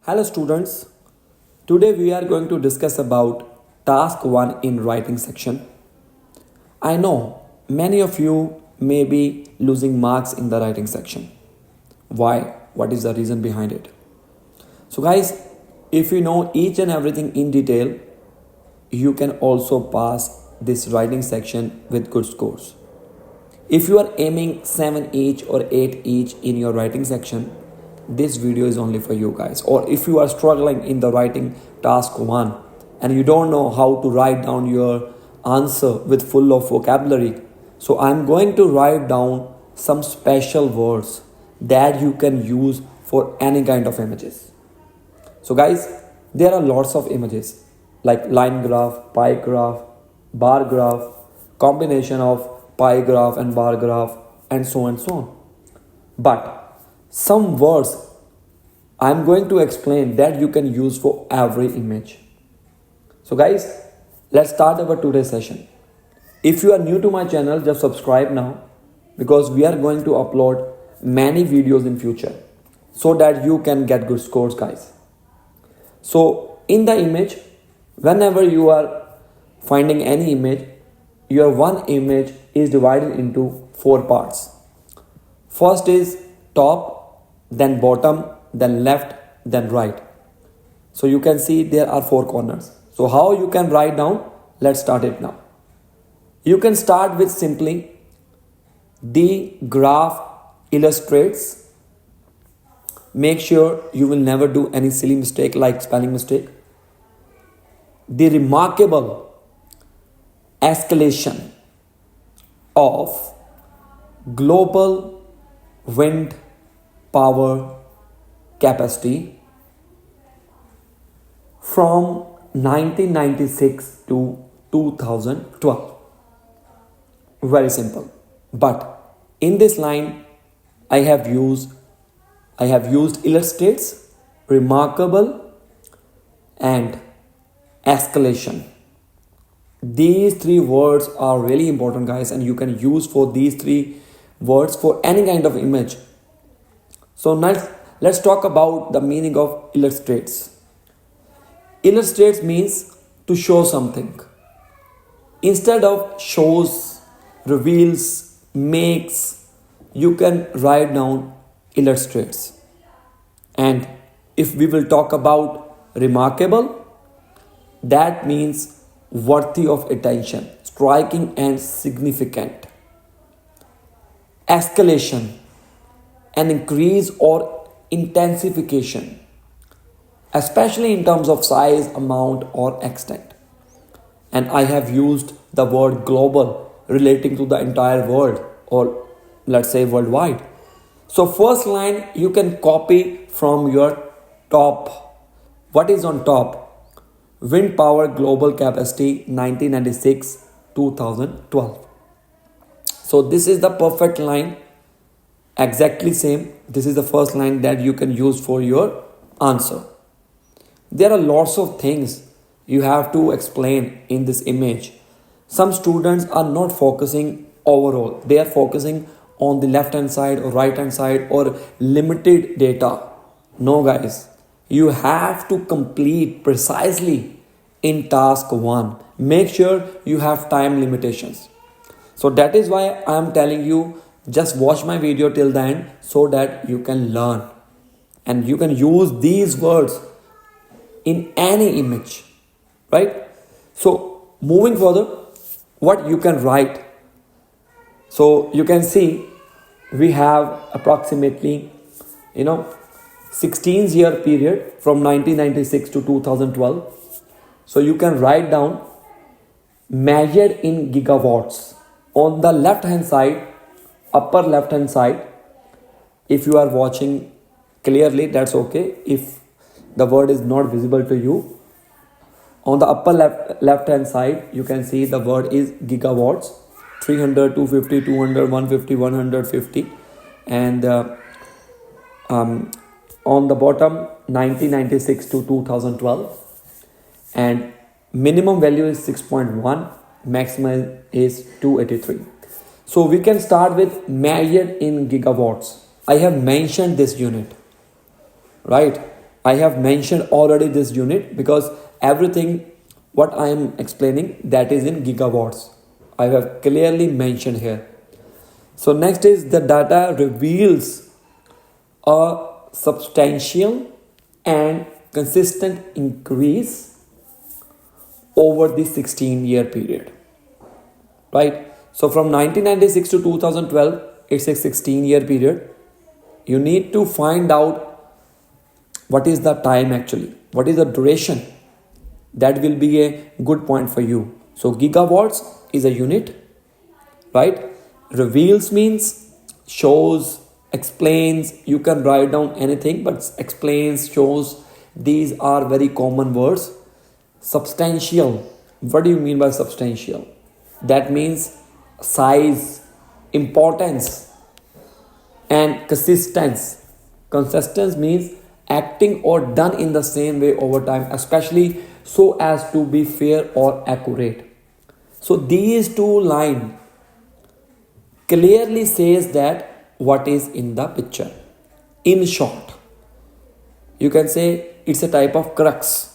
Hello students, today we are going to discuss about task 1 in writing section. I know many of you may be losing marks in the writing section. Why? What is the reason behind it? So guys, if you know each and everything in detail, you can also pass this writing section with good scores. If you are aiming 7 each or 8 each in your writing section, this video is only for you guys. Or if you are struggling in the writing task 1 and you don't know how to write down your answer with full of vocabulary, so I'm going to write down some special words that you can use for any kind of images. So guys, there are lots of images like line graph, pie graph, bar graph, combination of pie graph and bar graph, and so on. But some words I'm going to explain that you can use for every image. So guys, let's start our today's session. If you are new to my channel, just subscribe now because we are going to upload many videos in future so that you can get good scores, guys. So in the image, whenever you are finding any image, your one image is divided into 4 parts. First is top, then bottom, then left, then right. So you can see there are 4 corners. So how you can write down? Let's start it now. You can start with simply the graph illustrates. Make sure you will never do any silly mistake like spelling mistake. The remarkable escalation of global wind power capacity from 1996 to 2012. Very simple. But in this line, I have used illustrates, remarkable, and escalation. These 3 words are really important, guys, and you can use for these 3 words for any kind of image. So now let's talk about the meaning of illustrates. Illustrates means to show something. Instead of shows, reveals, makes, you can write down illustrates. And if we will talk about remarkable, that means worthy of attention, striking and significant. Escalation, an increase or intensification, especially in terms of size, amount, or extent. And I have used the word global relating to the entire world, or let's say worldwide. So first line you can copy from your top. What is on top? Wind power global capacity 1996 2012. So this is the perfect line, exactly same. This is the first line that you can use for your answer. There are lots of things you have to explain in this image. Some students are not focusing overall. They are focusing on the left hand side or right hand side or limited data. No guys, you have to complete precisely in task 1. Make sure you have time limitations. So that is why I am telling you, just watch my video till the end so that you can learn. And you can use these words in any image, right? So moving further, what you can write. So you can see we have approximately 16-year period from 1996 to 2012. So you can write down measured in gigawatts. On the left hand side, upper left hand side, if you are watching clearly, that's okay. If the word is not visible to you, on the upper left hand side, you can see the word is gigawatts, 300, 250, 200, 150, 150. And on the bottom, 1996 to 2012. And minimum value is 6.1, maximum is 283. So we can start with measured in gigawatts. I have mentioned this unit, right? I have mentioned already this unit because everything what I am explaining that is in gigawatts. I have clearly mentioned here. So next is the data reveals a substantial and consistent increase over the 16-year period, right? So from 1996 to 2012, it's a 16-year period. You need to find out what is the time actually, what is the duration. That will be a good point for you. So gigawatts is a unit, right? Reveals means shows, explains. You can write down anything, but explains, shows, these are very common words. Substantial, what do you mean by substantial? That means size, importance, and consistence. Consistence means acting or done in the same way over time, especially so as to be fair or accurate. So these two lines clearly says that what is in the picture. In short, you can say it's a type of crux.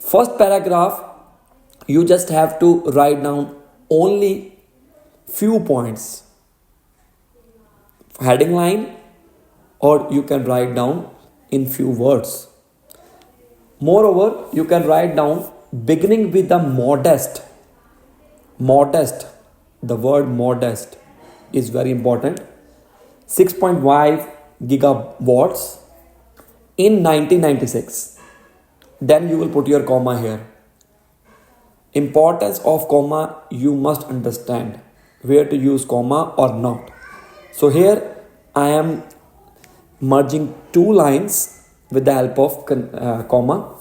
First paragraph, you just have to write down only few points, heading line, or you can write down in few words. Moreover, you can write down beginning with the modest. Modest, the word modest is very important. 6.5 gigawatts in 1996. Then you will put your comma here. Importance of comma, you must understand where to use comma or not. So here I am merging two lines with the help of comma.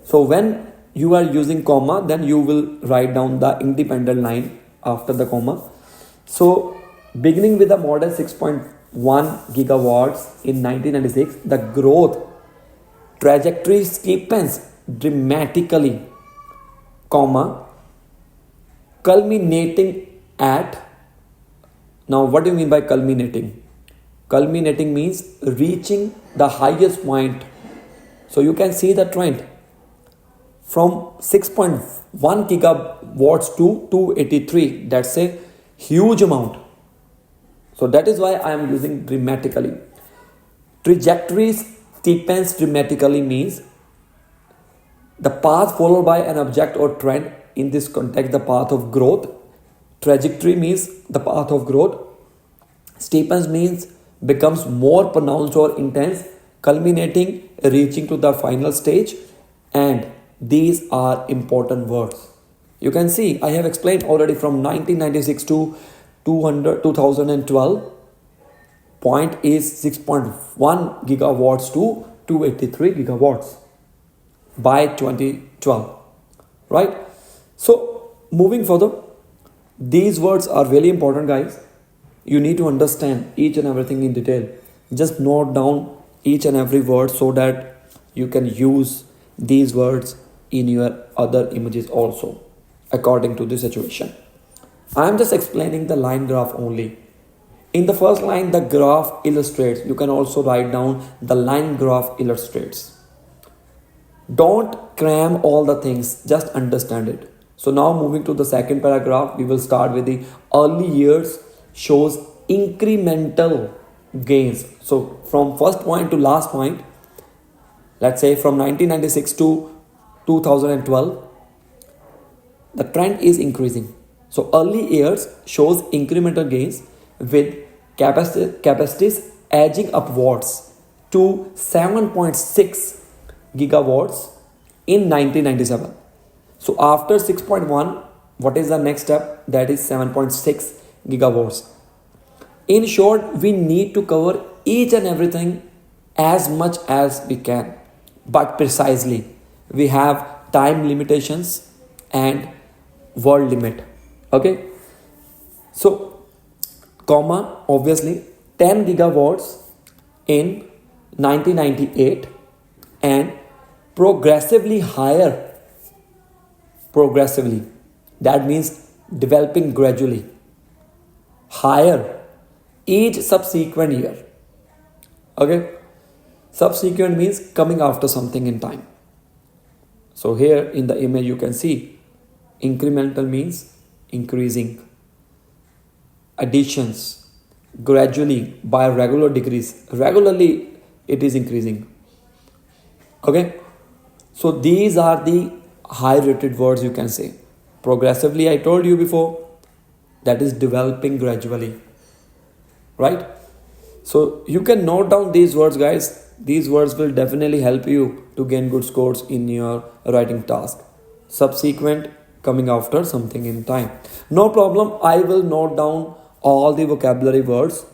So when you are using comma, then you will write down the independent line after the comma. So beginning with the model 6.1 gigawatts in 1996, the growth trajectory steepens dramatically, comma, culminating at, now what do you mean by culminating? Culminating means reaching the highest point. So you can see the trend from 6.1 gigawatts to 283. That's a huge amount. So that is why I am using dramatically. Trajectory steepens dramatically means the path followed by an object or trend. In this context, the path of growth. Trajectory means the path of growth. Steepens means becomes more pronounced or intense, culminating, reaching to the final stage. And these are important words. You can see I have explained already from 1996 to 2012. Point is 6.1 gigawatts to 283 gigawatts by 2012, right? So moving further, these words are really important, guys. You need to understand each and everything in detail. Just note down each and every word so that you can use these words in your other images also according to the situation. I am just explaining the line graph only. In the first line, the graph illustrates. You can also write down the line graph illustrates. Don't cram all the things, just understand it. So now moving to the second paragraph, we will start with the early years shows incremental gains. So from first point to last point, let's say from 1996 to 2012, the trend is increasing. So early years shows incremental gains with capacities edging upwards to 7.6 gigawatts in 1997. So after 6.1, what is the next step? That is 7.6 gigawatts. In short, we need to cover each and everything as much as we can, but precisely. We have time limitations and word limit. Okay. So, comma, obviously 10 gigawatts in 1998 and progressively higher. Progressively. That means developing gradually. Higher each subsequent year. Okay. Subsequent means coming after something in time. So here in the image you can see incremental means increasing. Additions, gradually by regular degrees. Regularly it is increasing. Okay. So these are the high rated words you can say. Progressively, I told you before, that is developing gradually. Right? So you can note down these words, guys. These words will definitely help you to gain good scores in your writing task. Subsequent, coming after something in time. No problem. I will note down all the vocabulary words.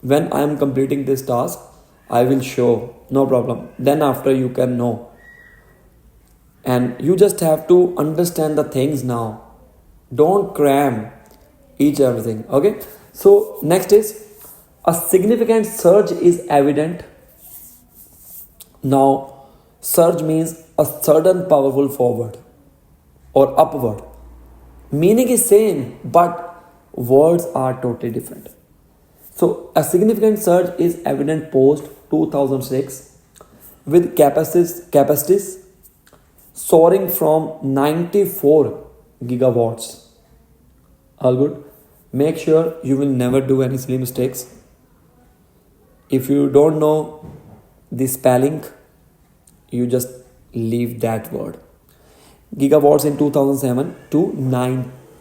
When I am completing this task, I will show. No problem. Then after you can know. And you just have to understand the things now. Don't cram each everything. Okay. So next is a significant surge is evident. Now, surge means a sudden powerful forward or upward. Meaning is same, but words are totally different. So, a significant surge is evident post 2006 with capacities soaring from 94 gigawatts. All good. Make sure you will never do any silly mistakes. If you don't know the spelling, you just leave that word. Gigawatts in 2007 to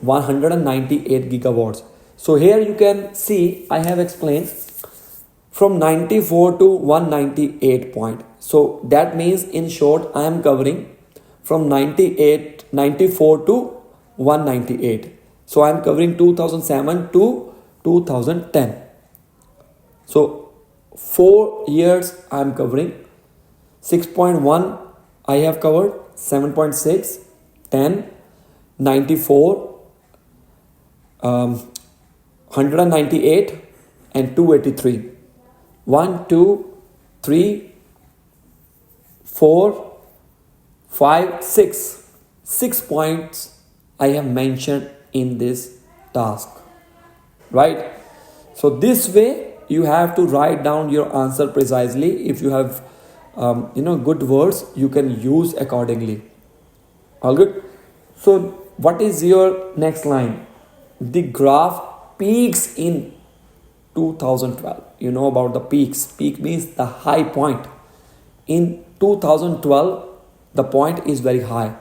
198 gigawatts. So here you can see I have explained from 94 to 198 point. So that means in short I am covering from 94 to 198. So I am covering 2007 to 2010. So 4 years I am covering. 6.1 I have covered. 7.6, 10, 94, 198 and 283. 1, 2, 3, 4, 5, 6. 6 points I have mentioned in this task. Right? So this way you have to write down your answer precisely. If you have good words, you can use accordingly. All good. So what is your next line? The graph peaks in 2012. You know about the peaks. Peak means the high point. In 2012 the point is very high.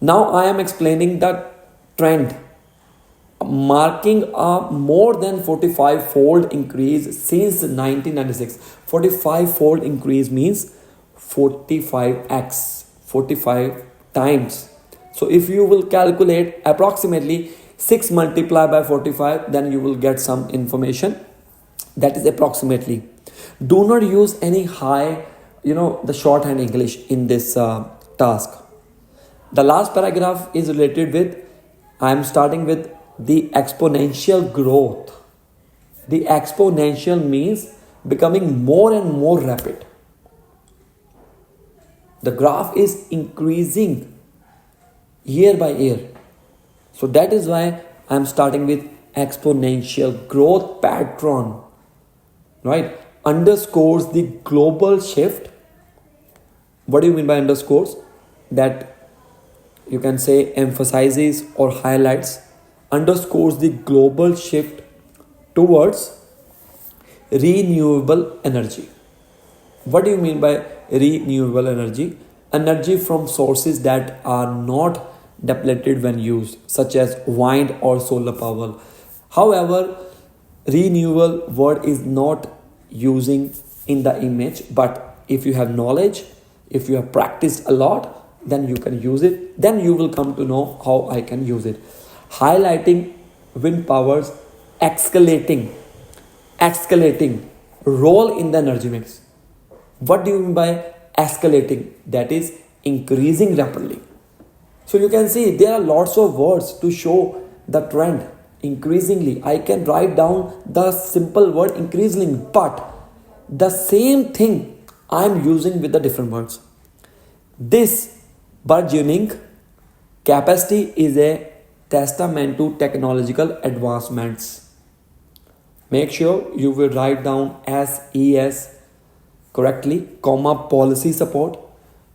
Now I am explaining the trend, marking a more than 45-fold increase since 1996. 45-fold increase means 45x, 45 times. So if you will calculate approximately 6 multiplied by 45, then you will get some information. That is approximately. Do not use any high, the shorthand English in this task. The last paragraph is related with, I am starting with the exponential growth. The exponential means becoming more and more rapid. The graph is increasing year by year. So that is why I am starting with exponential growth pattern. Right? Underscores the global shift. What do you mean by underscores? That you can say emphasizes or highlights. Underscores the global shift towards renewable energy. What do you mean by renewable energy? Energy from sources that are not depleted when used, such as wind or solar power. However, renewable word is not using in the image, but if you have knowledge, if you have practiced a lot, then you can use it. Then you will come to know how I can use it. Highlighting wind power's escalating role in the energy mix. What do you mean by escalating? That is increasing rapidly. So you can see there are lots of words to show the trend. Increasingly, I can write down the simple word increasingly, but the same thing I am using with the different words. This burgeoning capacity is a testament to technological advancements. Make sure you will write down SES correctly, comma policy support,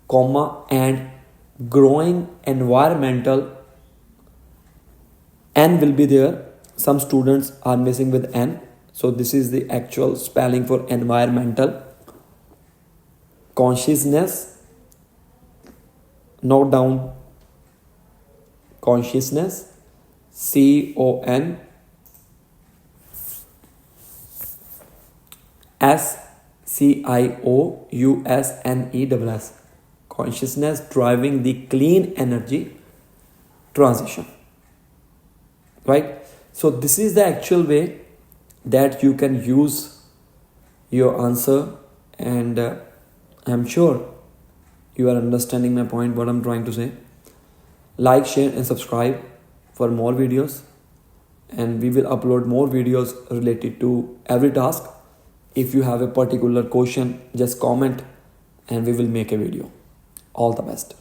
comma and growing environmental. N will be there. Some students are missing with N, so this is the actual spelling for environmental. Consciousness, note down consciousness, CONSCIOUSNESS, consciousness driving the clean energy transition, right? So this is the actual way that you can use your answer, and I'm sure you are understanding my point, what I'm trying to say. Like, share and subscribe for more videos, and we will upload more videos related to every task. If you have a particular question, just comment and we will make a video. All the best.